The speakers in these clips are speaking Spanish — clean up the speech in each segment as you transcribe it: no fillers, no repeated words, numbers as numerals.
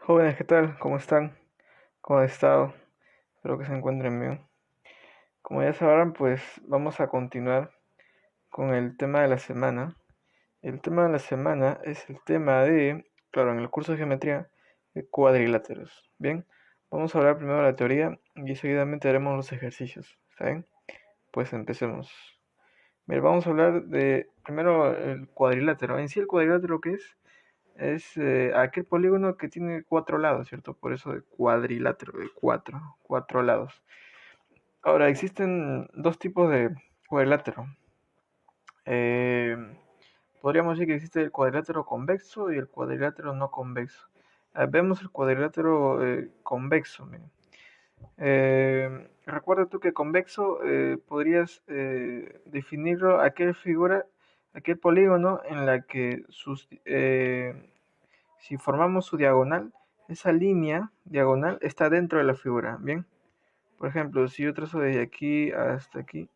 Jóvenes, ¿qué tal? ¿Cómo están? ¿Cómo han estado? Espero que se encuentren bien. Como ya sabrán, pues vamos a continuar con el tema de la semana. El tema de la semana es el tema de, claro, en el curso de geometría, de cuadriláteros. Bien, vamos a hablar primero de la teoría y seguidamente haremos los ejercicios. ¿Está bien? Pues empecemos. Mira, vamos a hablar de primero el cuadrilátero. En sí, el cuadrilátero, ¿qué es? Es aquel polígono que tiene cuatro lados, ¿cierto? Por eso de cuadrilátero, de cuatro lados. Ahora, existen dos tipos de cuadrilátero. Eh, Podríamos decir que existe el cuadrilátero convexo y el cuadrilátero no convexo. Vemos el cuadrilátero convexo. Mira. Recuerda tú que convexo podrías definirlo aquel polígono en la que si formamos su diagonal, esa línea diagonal está dentro de la figura, ¿bien? Por ejemplo, si yo trazo desde aquí hasta aquí,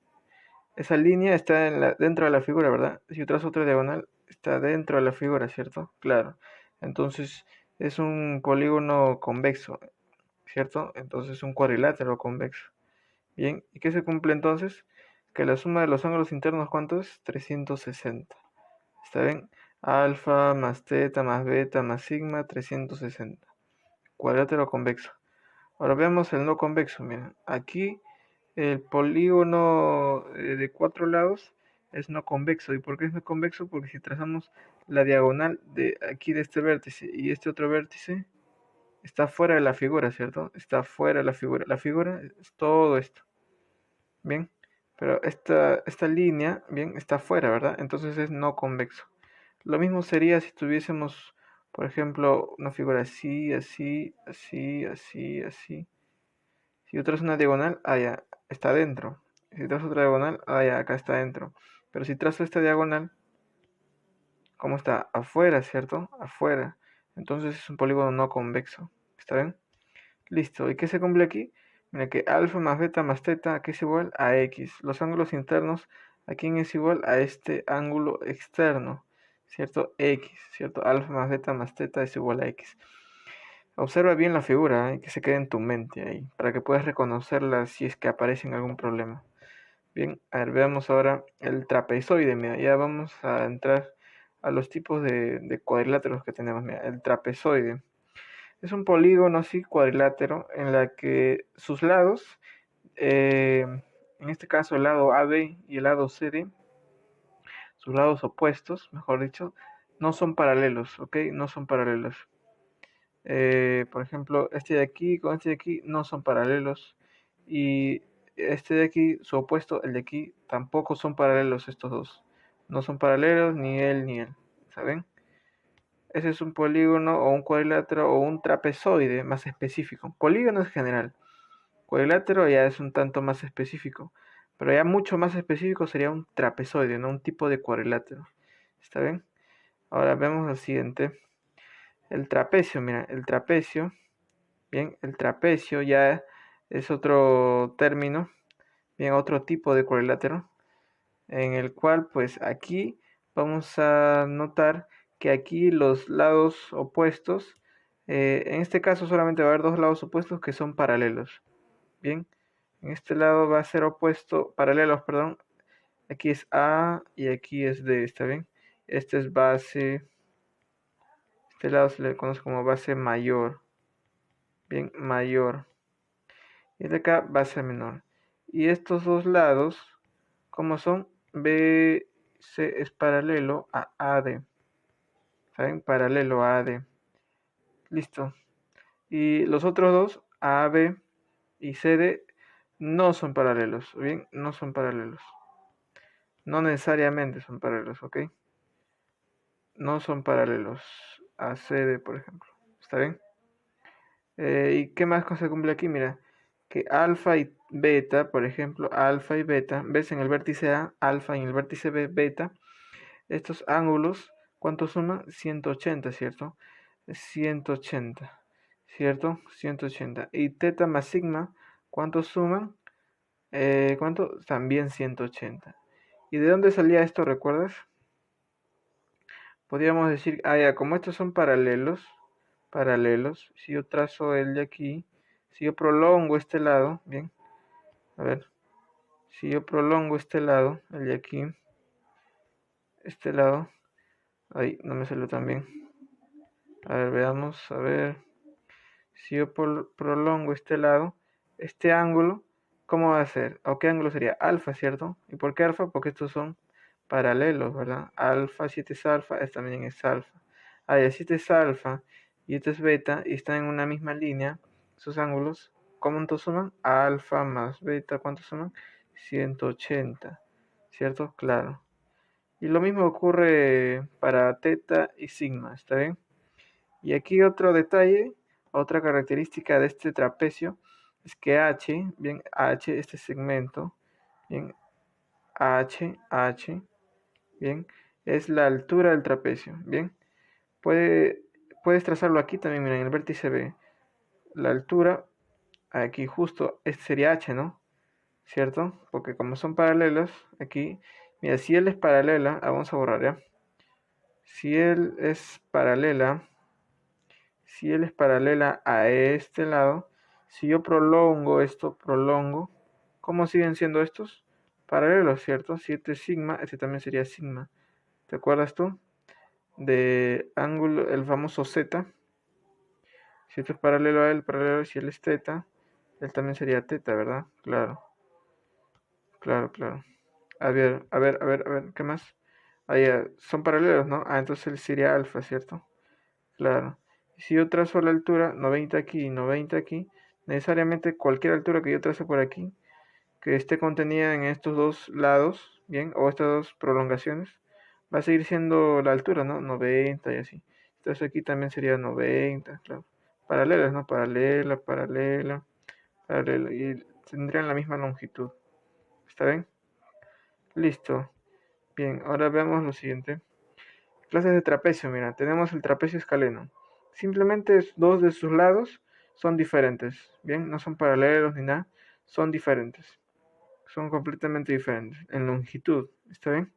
esa línea está dentro de la figura, ¿verdad? Si yo trazo otra diagonal, está dentro de la figura, ¿cierto? Claro. Entonces, es un polígono convexo, ¿cierto? Entonces, un cuadrilátero convexo. Bien, ¿y qué se cumple entonces? Que la suma de los ángulos internos, ¿cuánto es? 360. ¿Está bien? Alfa más teta más beta más sigma, 360. Cuadrilátero convexo. Ahora veamos el no convexo. Mira, aquí el polígono de cuatro lados es no convexo. ¿Y por qué es no convexo? Porque si trazamos la diagonal de aquí de este vértice y este otro vértice, está fuera de la figura, ¿cierto? Está fuera de la figura. La figura es todo esto. Bien, pero esta línea, bien, está fuera, ¿verdad? Entonces es no convexo. Lo mismo sería si tuviésemos, por ejemplo, una figura así, así, así, así, así. Si yo trazo una diagonal, allá está dentro. Si trazo otra diagonal, allá acá está dentro. Pero si trazo esta diagonal, ¿cómo está? Afuera, ¿cierto? Afuera. Entonces es un polígono no convexo. ¿Está bien? Listo. ¿Y qué se cumple aquí? Mira que alfa más beta más teta, aquí es igual a x. Los ángulos internos, aquí es igual a este ángulo externo, ¿cierto? X, ¿cierto? Alfa más beta más teta es igual a x. Observa bien la figura, que se quede en tu mente ahí, para que puedas reconocerla si es que aparece en algún problema. Bien, a ver, veamos ahora el trapezoide. Mira, ya vamos a entrar a los tipos de cuadriláteros que tenemos. Mira, el trapezoide. Es un polígono así cuadrilátero en la que sus lados, eh, en este caso el lado AB y el lado CD, sus lados opuestos, mejor dicho, no son paralelos, ¿ok? No son paralelos. Por ejemplo, este de aquí con este de aquí no son paralelos y este de aquí, su opuesto, el de aquí, tampoco son paralelos estos dos. No son paralelos ni él ni él, ¿saben? Ese es un polígono o un cuadrilátero o un trapezoide más específico. Polígono es general. Cuadrilátero ya es un tanto más específico. Pero ya mucho más específico sería un trapezoide, no un tipo de cuadrilátero. ¿Está bien? Ahora vemos el siguiente. El trapecio, mira, el trapecio. Bien, el trapecio ya es otro término. Bien, otro tipo de cuadrilátero. En el cual, pues aquí vamos a notar que aquí los lados opuestos, en este caso solamente va a haber dos lados opuestos que son paralelos. Bien, en este lado va a ser opuesto, paralelos, perdón. Aquí es A y aquí es D, ¿está bien? Este es base, este lado se le conoce como base mayor. Bien, mayor. Y de acá base menor. Y estos dos lados, como son, BC es paralelo a AD. ¿Saben? Paralelo a AD. Listo. Y los otros dos, AB y CD, no son paralelos. Bien, no son paralelos. No necesariamente son paralelos, ¿ok? No son paralelos a CD, por ejemplo. ¿Está bien? ¿Y qué más se cumple aquí? Mira, que alfa y beta, por ejemplo, alfa y beta, ves en el vértice A, alfa y en el vértice B, beta, estos ángulos, ¿cuánto suman? 180, ¿cierto? 180, ¿cierto? 180. Y teta más sigma, ¿cuánto suman? ¿Cuánto? También 180. ¿Y de dónde salía esto, recuerdas? Podríamos decir, ah, ya, como estos son paralelos, paralelos. Si yo trazo el de aquí, si yo prolongo este lado, bien, a ver, si yo prolongo este lado, el de aquí, este lado, ahí no me salió tan bien. A ver, veamos, a ver, si yo prolongo este lado, este ángulo, ¿cómo va a ser? ¿O qué ángulo sería? Alfa, ¿cierto? ¿Y por qué alfa? Porque estos son paralelos, ¿verdad? Alfa, 7 es alfa, este también es alfa. Ah, ya 7 es alfa y este es beta y están en una misma línea. Sus ángulos, ¿cuánto suman? Alfa más beta, ¿cuánto suman? 180, ¿cierto? Claro. Y lo mismo ocurre para teta y sigma, ¿está bien? Y aquí otro detalle, otra característica de este trapecio es que H, bien, H, este segmento, bien, H, bien, es la altura del trapecio, bien. Puedes trazarlo aquí también, miren, en el vértice B. La altura, aquí justo, este sería H, ¿no? ¿Cierto? Porque como son paralelos, aquí, mira, si él es paralela, vamos a borrar, ¿ya? Si él es paralela, si él es paralela a este lado, si yo prolongo esto, ¿cómo siguen siendo estos? Paralelos, ¿cierto? Si este es sigma, este también sería sigma. ¿Te acuerdas tú? De ángulo, el famoso Z. Si esto es paralelo a él, paralelo, si él es teta, él también sería teta, ¿verdad? Claro, claro. A ver, ¿qué más? Ah, ya, son paralelos, ¿no? Ah, entonces él sería alfa, ¿cierto? Claro. Y si yo trazo la altura, 90 aquí y 90 aquí, necesariamente cualquier altura que yo trace por aquí, que esté contenida en estos dos lados, ¿bien? O estas dos prolongaciones, va a seguir siendo la altura, ¿no? 90 y así. Entonces aquí también sería 90, claro. Paralelas, ¿no? Paralela. Y tendrían la misma longitud. ¿Está bien? Listo. Bien, ahora veamos lo siguiente. Clases de trapecio, mira, tenemos el trapecio escaleno. Simplemente dos de sus lados son diferentes, ¿bien? No son paralelos ni nada, son diferentes. Son completamente diferentes en longitud, ¿está bien?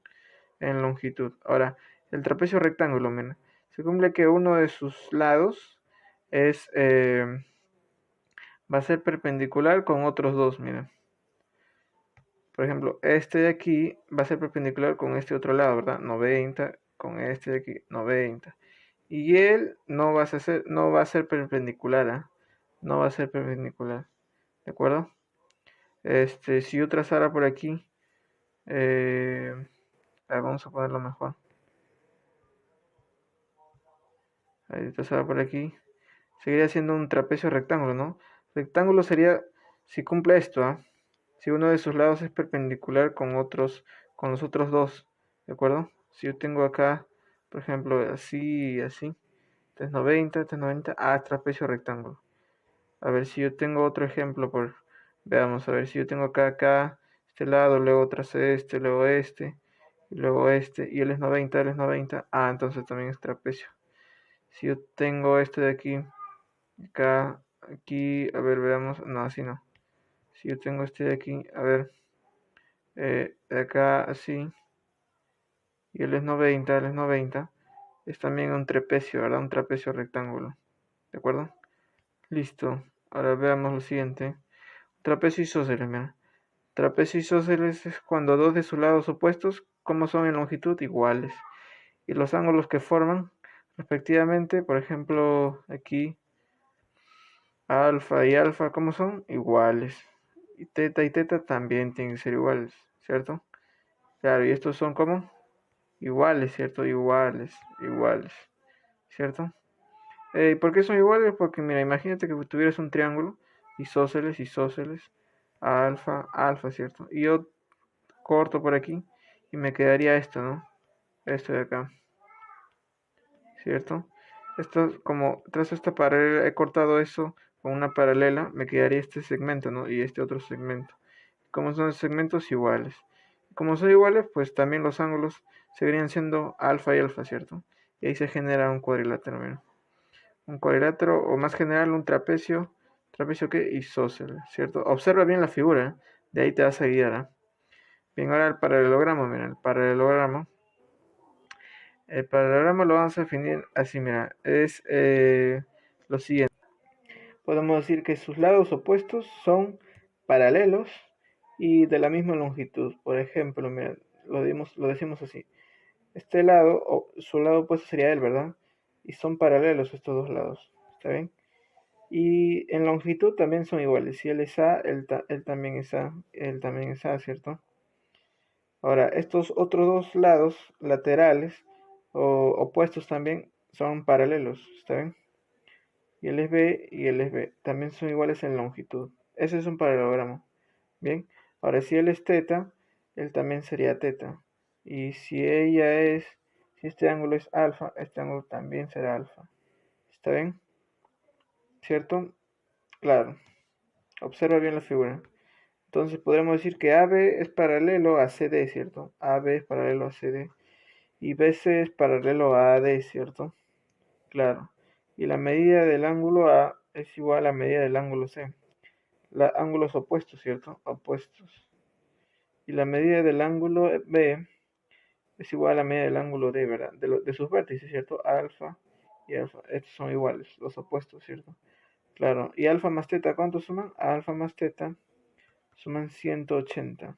En longitud. Ahora, el trapecio rectángulo, mira, se cumple que uno de sus lados es, va a ser perpendicular con otros dos, mira. Por ejemplo, este de aquí va a ser perpendicular con este otro lado, ¿verdad? 90 con este de aquí, 90. Y él no va a ser perpendicular, ¿eh? No va a ser perpendicular, ¿de acuerdo? Si yo trazara por aquí, vamos a ponerlo mejor. Ahí trazara por aquí, seguiría siendo un trapecio rectángulo, ¿no? Rectángulo sería si cumple esto, ¿eh? Si uno de sus lados es perpendicular con los otros dos, ¿de acuerdo? Si yo tengo acá, por ejemplo, así y así, este es 90, este es 90, trapecio rectángulo. A ver si yo tengo otro ejemplo veamos, a ver si yo tengo acá, este lado, luego tracé luego y luego y él es 90, entonces también es trapecio. Si yo tengo este de aquí, acá, aquí, a ver, veamos, no, así no. Si yo tengo este de aquí, a ver, de acá así, y él es 90, es también un trapecio, ¿verdad? Un trapecio rectángulo, ¿de acuerdo? Listo, ahora veamos lo siguiente. Trapecio isósceles, mira. Trapecio isósceles es cuando dos de sus lados opuestos, como son en longitud, iguales. Y los ángulos que forman, respectivamente, por ejemplo, aquí, alfa y alfa, ¿cómo son? Iguales. Y teta también tienen que ser iguales, ¿cierto? Claro, y estos son como iguales, ¿cierto? Iguales, ¿cierto? ¿Por qué son iguales? Porque mira, imagínate que tuvieras un triángulo, isósceles, alfa, ¿cierto? Y yo corto por aquí y me quedaría esto, ¿no? Esto de acá, ¿cierto? Esto, como trazo esta paralela, he cortado eso con una paralela, me quedaría este segmento, ¿no? Y este otro segmento. Como son segmentos iguales. Como son iguales, pues también los ángulos seguirían siendo alfa y alfa, ¿cierto? Y ahí se genera un cuadrilátero, mira. Un cuadrilátero, o más general, un trapecio que isósceles, ¿cierto? Observa bien la figura, ¿eh? De ahí te vas a guiar, ¿eh? Bien, ahora el paralelogramo, mira, el paralelogramo lo vamos a definir así, mira, es lo siguiente. Podemos decir que sus lados opuestos son paralelos y de la misma longitud. Por ejemplo, mira, lo decimos así. Este lado, o su lado opuesto sería él, ¿verdad? Y son paralelos estos dos lados. ¿Está bien? Y en longitud también son iguales. Si él es A, él también es A, él también es A, ¿cierto? Ahora, estos otros dos lados laterales o opuestos también son paralelos, ¿está bien? Y él es B y él es B. También son iguales en longitud. Ese es un paralelogramo. Bien. Ahora, si él es teta, él también sería teta. Y si este ángulo es alfa, este ángulo también será alfa. ¿Está bien? ¿Cierto? Claro. Observa bien la figura. Entonces podremos decir que AB es paralelo a CD, ¿cierto? AB es paralelo a CD. Y BC es paralelo a AD, ¿cierto? Claro. Y la medida del ángulo A es igual a la medida del ángulo C. Ángulos opuestos, ¿cierto? Opuestos. Y la medida del ángulo B es igual a la medida del ángulo D, ¿verdad? De sus vértices, ¿cierto? Alfa y alfa. Estos son iguales, los opuestos, ¿cierto? Claro. ¿Y alfa más teta cuánto suman? Alfa más teta suman 180.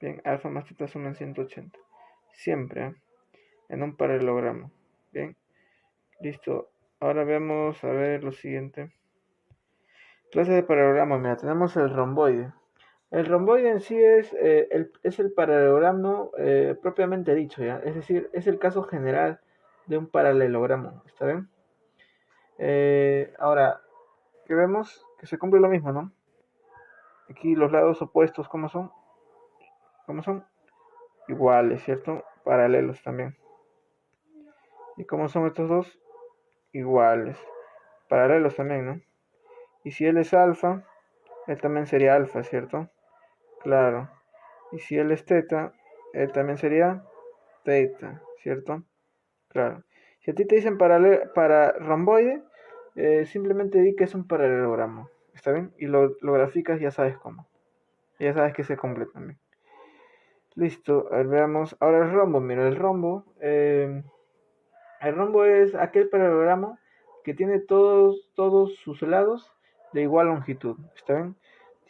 Bien, alfa más teta suman 180. Siempre, ¿eh? En un paralelogramo. Bien, listo. Ahora veamos a ver lo siguiente. Clase de paralelogramo. Mira, tenemos el romboide. El romboide en sí es el paralelogramo propiamente dicho, ¿ya? Es decir, es el caso general de un paralelogramo. ¿Está bien? Ahora, que vemos que se cumple lo mismo, ¿no? Aquí los lados opuestos, ¿cómo son? ¿Cómo son? Iguales, ¿cierto? Paralelos también. ¿Y cómo son estos dos? Iguales. Paralelos también, ¿no? Y si él es alfa, él también sería alfa, ¿cierto? Claro. Y si él es teta, él también sería teta, ¿cierto? Claro. Si a ti te dicen para romboide, simplemente di que es un paralelogramo, ¿está bien? Y lo graficas, ya sabes cómo. Ya sabes que se cumple también. Listo, a ver, veamos. Ahora el rombo, mira, el rombo es aquel paralelogramo que tiene todos sus lados de igual longitud, ¿está bien?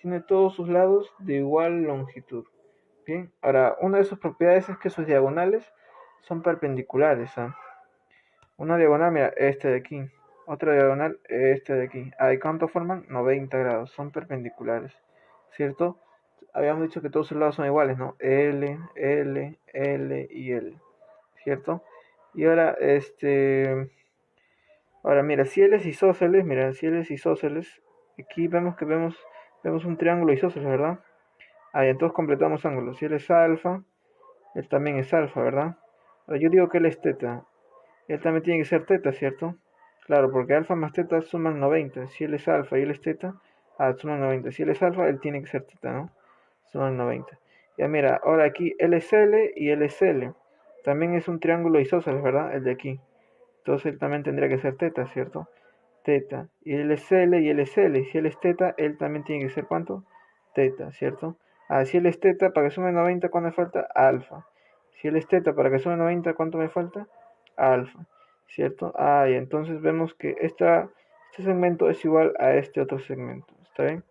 Tiene todos sus lados de igual longitud. Bien, ahora, una de sus propiedades es que sus diagonales son perpendiculares. ¿Ah? Una diagonal, mira, este de aquí. Otra diagonal, este de aquí. ¿Y cuánto forman? 90 grados, son perpendiculares, ¿cierto? Habíamos dicho que todos sus lados son iguales, ¿no? L, L, L y L, ¿cierto? Y ahora, ahora mira, si L es isósceles, mira, si L es isósceles, aquí vemos un triángulo isósceles, ¿verdad? Ahí, entonces completamos ángulos. Si él es alfa, él también es alfa, ¿verdad? Ahora yo digo que él es teta. Él también tiene que ser teta, ¿cierto? Claro, porque alfa más teta suman 90. Si él es alfa y él es teta, suman 90. Si él es alfa, él tiene que ser teta, ¿no? Suman 90. Ya mira, ahora aquí él es L y él es L. También es un triángulo isósceles, ¿verdad? El de aquí. Entonces él también tendría que ser teta, ¿cierto? Teta. Y él es L y él es L. Y si él es teta, él también tiene que ser ¿cuánto? Teta, ¿cierto? Si él es teta, para que sume 90, ¿cuánto me falta? Alfa. Si él es teta, para que sume 90, ¿cuánto me falta? Alfa, ¿cierto? Y entonces vemos que este segmento es igual a este otro segmento, ¿está bien?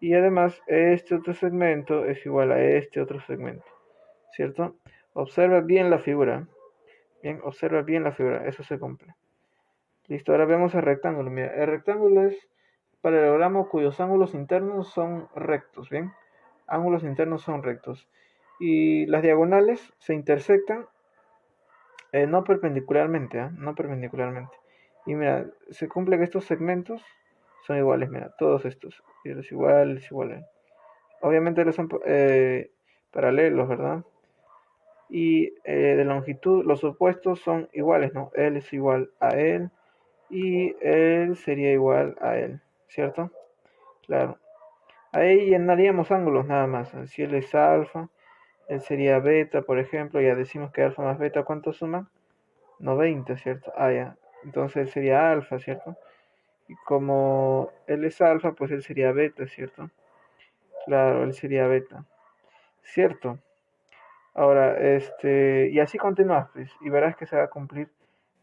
Y además, este otro segmento es igual a este otro segmento, ¿cierto? Observa bien la figura. Bien, observa bien la figura, eso se cumple. Listo, ahora vemos el rectángulo. Mira, el rectángulo es paralelogramo cuyos ángulos internos son rectos, ¿bien? Ángulos internos son rectos. Y las diagonales se intersectan no perpendicularmente, no perpendicularmente. Y mira, se cumple que estos segmentos son iguales, mira, todos estos. Y los iguales, iguales. Obviamente los son paralelos, ¿verdad? Y de longitud, los opuestos son iguales, ¿no? Él es igual a él y él sería igual a él, ¿cierto? Claro. Ahí llenaríamos ángulos nada más. Si él es alfa, él sería beta, por ejemplo. Ya decimos que alfa más beta, ¿cuánto suman? 90, ¿cierto? Ya. Entonces él sería alfa, ¿cierto? Y como él es alfa, pues él sería beta, ¿cierto? Claro, él sería beta. ¿Cierto? Ahora, y así continúas, pues, y verás que se va a cumplir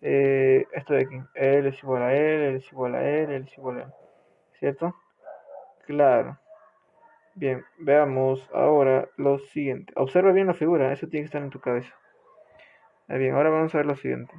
esto de aquí, L es igual a L, L es igual a L, L es igual a L, ¿cierto? Claro. Bien, veamos ahora lo siguiente. Observa bien la figura, eso tiene que estar en tu cabeza. Bien, ahora vamos a ver lo siguiente.